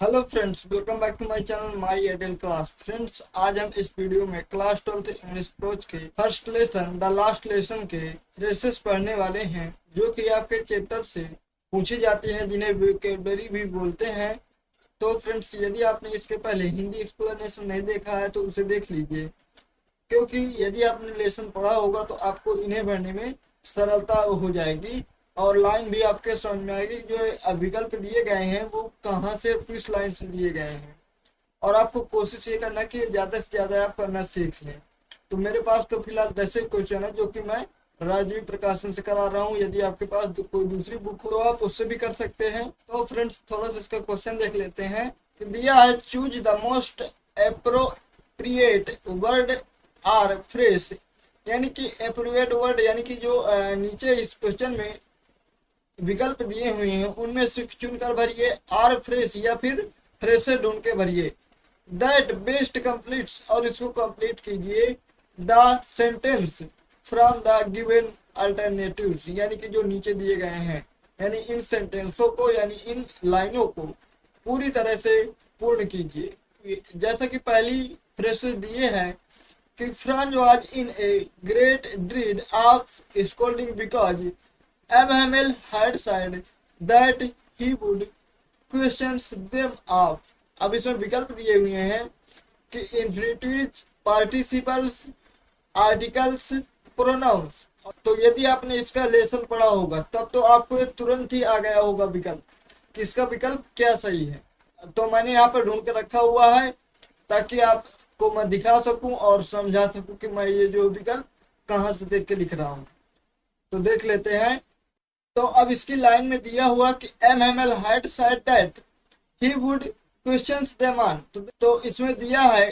Hello friends, welcome back to my channel my Airtel class. Friends, आज हम इस video में क्लास 12th इंग्लिश अप्रोच के first lesson the last lesson के रेसेस पढ़ने वाले हैं, जो कि आपके चैप्टर से पूछी जाती है, जिन्हें वोकैबुलरी भी बोलते हैं। तो फ्रेंड्स, यदि आपने इसके पहले हिंदी एक्सप्लेनेशन नहीं देखा है तो उसे देख लीजिए, क्योंकि यदि आपने लेसन पढ़ा होगा तो आपको इन्हें पढ़ने में सरलता हो जाएगी और लाइन भी आपके समझ में आएगी। जो विकल्प दिए गए हैं वो कहाँ से किस लाइन से दिए गए हैं, और आपको कोशिश ये करना कि ज़्यादा से ज़्यादा आप करना सीख लें। तो मेरे पास तो फिलहाल 10 क्वेश्चन है, जो कि मैं राजीव प्रकाशन से करा रहा हूँ। यदि आपके पास कोई दूसरी बुक हो तो आप उससे भी कर सकते हैं। तो फ्रेंड्स, थोड़ा सा इसका क्वेश्चन देख लेते हैं कि दिया है, choose the most appropriate word or phrase. यानी कि अप्रोप्रिएट वर्ड, यानी कि जो नीचे इस क्वेश्चन में विकल्प दिए हुए हैं उनमें से चुनकर भरिए। आर फ्रेश या फिर फ्रेश ढूंढ के भरिए। दैट बेस्ट कंप्लीट्स, और इसको कंप्लीट कीजिए। The sentence from the given alternatives, यानी कि जो नीचे दिए गए हैं, यानी इन सेंटेंसों को, यानी इन लाइनों को पूरी तरह से पूर्ण कीजिए। जैसा कि पहली फ्रेसेस दिए हैं कि Franz was in a great dread of scolding because Abraham had said that he would question them off। अब इसमें विकल्प दिए हुए हैं कि इंफिनिटिव, पार्टिसिपल्स, आर्टिकल्स, प्रोनाउंस। तो यदि आपने इसका लेसन पढ़ा होगा तब तो आपको ये तुरंत ही आ गया होगा विकल्प कि इसका विकल्प क्या सही है। तो मैंने यहाँ पर ढूंढ के रखा हुआ है ताकि आपको मैं दिखा सकूं और समझा सकूं कि मैं ये जो विकल्प कहाँ से देख के लिख रहा हूँ। तो देख लेते हैं। तो अब इसकी लाइन में दिया हुआ कि MML had said that he would questions them on. तो इसमें दिया है,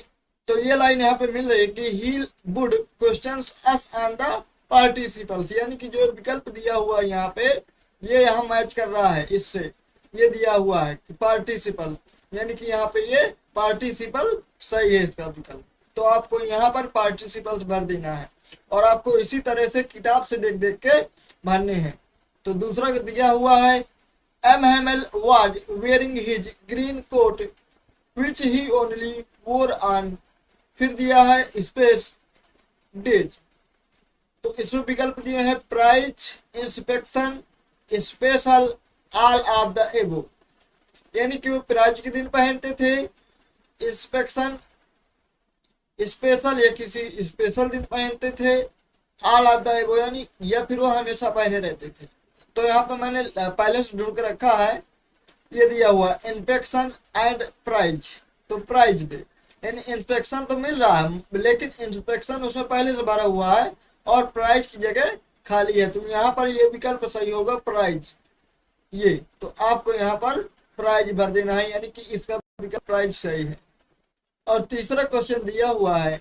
तो ये लाइन यहाँ पे मिल रही है कि he would questions us on the participles, यानी कि जो विकल्प दिया हुआ है यहाँ पे, ये यहाँ मैच कर रहा है इससे। ये दिया हुआ है कि पार्टिसिपल, यानी कि यहाँ पे ये पार्टिसिपल सही है इसका विकल्प। तो आपको यहाँ पर पार्टिसिपल्स भर देना है और आपको इसी तरह से किताब से देख देख के भरने हैं। तो दूसरा दिया हुआ है, M Hamel was wearing his green coat which he only wore on. फिर दिया है स्पेस डेज। तो इसमें विकल्प दिए हैं prize, inspection, special, all of the above. यानी कि वो प्राइज के दिन पहनते थे, इंस्पेक्शन, स्पेशल या किसी स्पेशल दिन पहनते थे, ऑल ऑफ द एबो यानी या फिर वो हमेशा पहने रहते थे। तो यहाँ पे मैंने पहले से ढूंढ के रखा है, ये दिया हुआ इंस्पेक्शन एंड प्राइज। तो प्राइज दे, यानी इंस्पेक्शन तो मिल रहा है लेकिन इंस्पेक्शन उसमें पहले से भरा हुआ है और प्राइज की जगह खाली है। तो यहाँ पर ये विकल्प सही होगा प्राइज। ये तो आपको यहाँ पर प्राइज भर देना है, यानी कि इसका विकल्प प्राइज सही है। और तीसरा क्वेश्चन दिया हुआ है,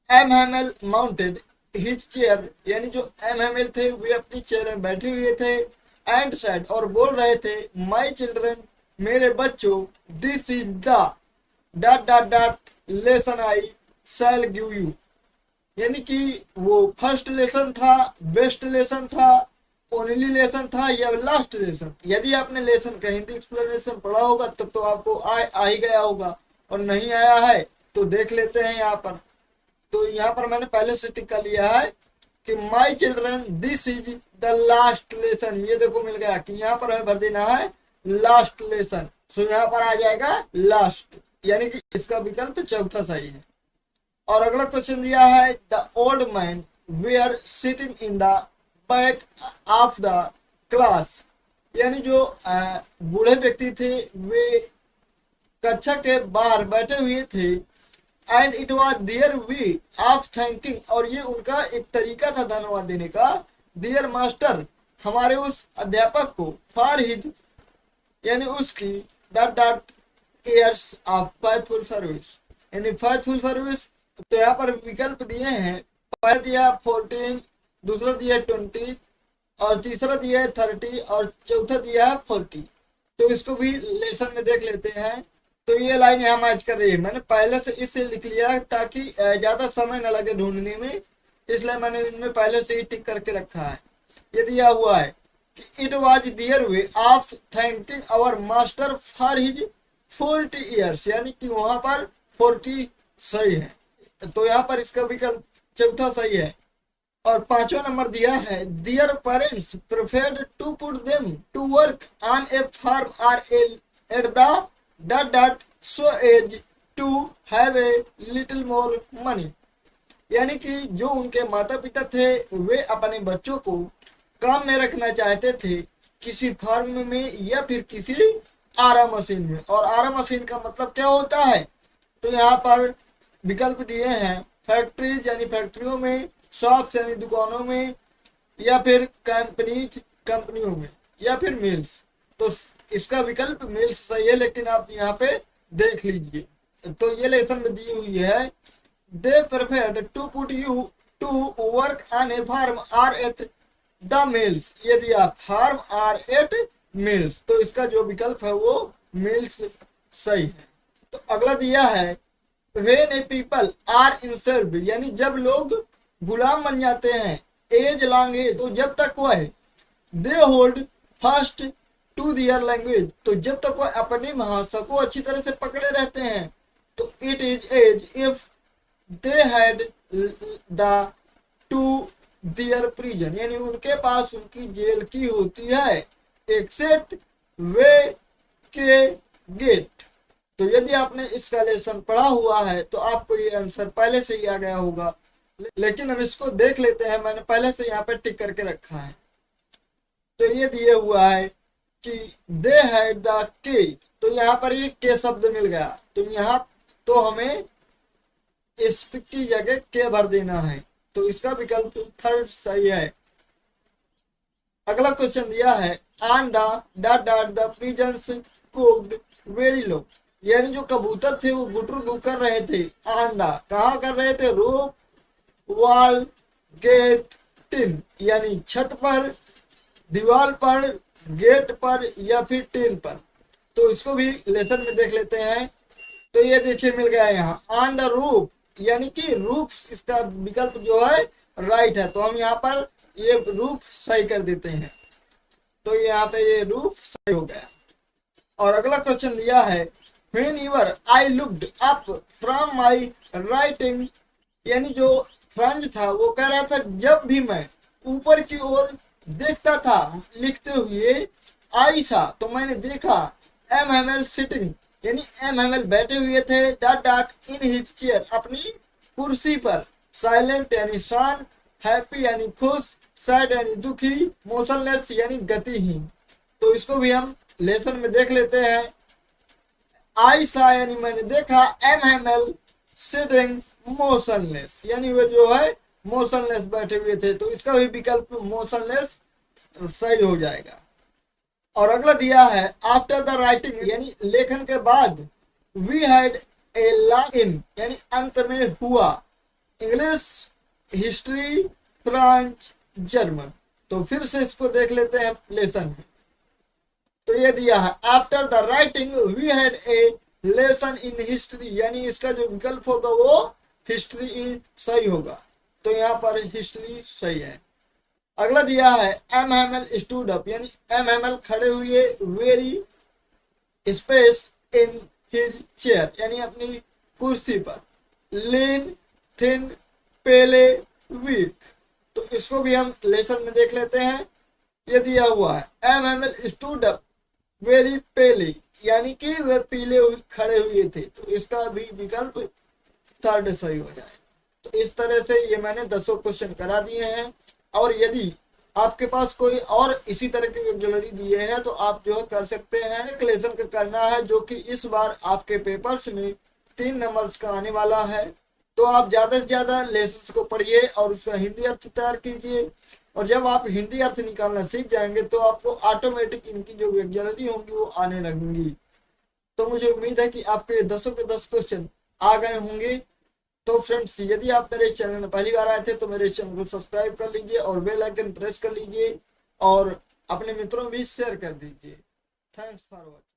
एमएमएल माउंटेड हिज चेयर, यानी जो एमएमएल थे वे अपनी चेयर में बैठे हुए थे, एंड सेड और बोल रहे थे, माय चिल्ड्रन, मेरे बच्चों, this is the dot dot dot lesson I shell give you. यानी कि वो फर्स्ट लेसन था, बेस्ट लेसन था, ओनली लेसन था या लास्ट लेसन। यदि आपने लेसन का हिंदी एक्सप्लेनेशन पढ़ा होगा तब तो आपको आ ही गया होगा, और नहीं आया है तो देख लेते हैं यहाँ पर। तो यहाँ पर मैंने पहले से टिक कर लिया है कि my children this is the last lesson. ये देखो मिल गया कि यहाँ पर हमें भर देना है लास्ट लेसन। सो यहाँ पर आ जाएगा लास्ट, यानी कि इसका विकल्प चौथा सही है। और अगला क्वेश्चन दिया है, the old man were sitting in the back of the class. यानी जो बूढ़े व्यक्ति थे वे कक्षा के बाहर बैठे हुए थे, and it was their way of thanking, और ये उनका एक तरीका था धन्यवाद देने का, दियर मास्टर, हमारे उस अध्यापक को, फॉर हिज यानी उसकी dot dot years of faithful service, यानी फेथफुल सर्विस। तो यहाँ पर विकल्प दिए हैं, पहला दिया 14, दूसरा दिया 20, और तीसरा दिया है 30, और चौथा दिया है 40। तो इसको भी लेसन में देख लेते हैं। तो ये लाइन यहाँ मैच कर रही है। मैंने पहले से इससे लिख लिया ताकि ज्यादा समय न लगे ढूंढने में, इसलिए मैंने इनमें पहले से ही टिक करके रखा है। ये दिया हुआ है कि it was their way of thanking our master for his 40 years, यानी कि वहां पर 40 सही है। तो यहाँ पर इसका विकल्प चौथा सही है। और पांचवा नंबर दिया है, their parents preferred to put them to work on a farm or at the dot dot so as to have a little more money. यानी कि जो उनके माता पिता थे वे अपने बच्चों को काम में रखना चाहते थे, किसी फार्म में या फिर किसी आरा मशीन में। और आरा मशीन का मतलब क्या होता है, तो यहाँ पर विकल्प दिए हैं, फैक्ट्रीज यानी फैक्ट्रियों में, शॉप्स यानी दुकानों में, या फिर कंपनियों में, या फिर मिल्स। तो इसका विकल्प मिल्स सही है, लेकिन आप यहाँ पे देख लीजिए। तो ये लेसन में दी हुई है, they preferred to put you to work on a farm or at the mills. यदि आप फार्म आर एट मिल्स, तो इसका जो विकल्प है वो मिल्स सही है। तो अगला दिया है, व्हेन ए पीपल आर इंसल्व, यानी जब लोग गुलाम बन जाते हैं, एज लॉन्ग एज, तो जब तक वह they hold fast to their language, तो जब तक वह अपनी भाषा को अच्छी तरह से पकड़े रहते हैं, तो it is as if they had the to their prison, यानी उनके पास उनकी जेल की होती है, एक्सेप्ट वे के गेट। तो यदि आपने इसका लेसन पढ़ा हुआ है तो आपको ये आंसर पहले से ही आ गया होगा, लेकिन हम इसको देख लेते हैं। मैंने पहले से यहाँ पे टिक करके रखा है। तो ये दिए हुआ है कि दे हैड द के, तो यहाँ पर ये के शब्द मिल गया, तो यहाँ तो हमें इस की जगह के भर देना है, तो इसका विकल्प थर्ड सही है। अगला क्वेश्चन दिया है, on the dot dot the pigeons cooed very low, यानी जो कबूतर थे वो गुटरू कर रहे थे, ऑन द कहाँ कर रहे थे, रूफ वॉल गेट टिन, यानी छत पर, दीवार पर, गेट पर या फिर टिन पर। तो इसको भी लेसन में देख लेते हैं। तो ये देखिए मिल गया यहाँ, ऑन द रूफ, यानी कि रूफ इसका विकल्प जो है राइट है, तो हम यहाँ पर ये रूफ सही कर देते हैं। तो यहाँ पे ये रूफ सही हो गया। और अगला क्वेश्चन दिया है, whenever I looked up from my writing, यानी जो फ्रंज था वो कह रहा था जब भी मैं ऊपर की ओर देखता था लिखते हुए, आई सा, तो मैंने देखा, एम सिटिंग, यानी एम बैठे हुए थे, dot dot in his chair, अपनी कुर्सी पर, साइलेंट यानी शांत, हैप्पी यानी खुश, सैड यानी दुखी, मोशनलेस यानी गतिहीन। तो इसको भी हम लेसन में देख लेते हैं। आई सा यानी मैंने देखा, एम सिटिंग मोशनलेस, यानी वे जो है मोशनलेस बैठे हुए थे, तो इसका भी विकल्प मोशनलेस सही हो जाएगा। और अगला दिया है, आफ्टर द राइटिंग, यानी लेखन के बाद, वी हैड ए लाइन, यानी अंत में हुआ, इंग्लिश, हिस्ट्री, फ्रेंच, जर्मन। तो फिर से इसको देख लेते हैं लेसन में। तो ये दिया है, after the writing we had a lesson in history, यानी इसका जो विकल्प होगा वो हिस्ट्री सही होगा। तो यहाँ पर हिस्ट्री सही है। अगला दिया है, एम स्टूड अप, यानी एम खड़े हुए, very space in his chair, यानी अपनी कुर्सी पर, लीन, थिन, पेले, वीक। तो इसको भी हम लेसन में देख लेते हैं। ये दिया हुआ है, एम स्टूड अप वेरी पेले, यानी कि वे पीले खड़े हुए थे, तो इसका भी विकल्प थर्ड सही हो जाएगा। तो इस तरह से ये मैंने 10 क्वेश्चन करा दिए हैं। और यदि आपके पास कोई और इसी तरह की वोकैबुलरी दिए हैं तो आप जो है कर सकते हैं। एक लेसन का करना है जो कि इस बार आपके पेपर्स में 3 नंबर्स का आने वाला है। तो आप ज़्यादा से ज़्यादा लेसन को पढ़िए और उसका हिंदी अर्थ तैयार कीजिए। और जब आप हिंदी अर्थ निकालना सीख जाएंगे तो आपको ऑटोमेटिक इनकी जो वोकैबुलरी होंगी वो आने लगेंगी। तो मुझे उम्मीद है कि आपके 10 के 10 क्वेश्चन आ गए होंगे। तो फ्रेंड्स, यदि आप मेरे चैनल में पहली बार आए थे तो मेरे चैनल को सब्सक्राइब कर लीजिए और बेल आइकन प्रेस कर लीजिए और अपने मित्रों में भी शेयर कर दीजिए। Thanks for watching.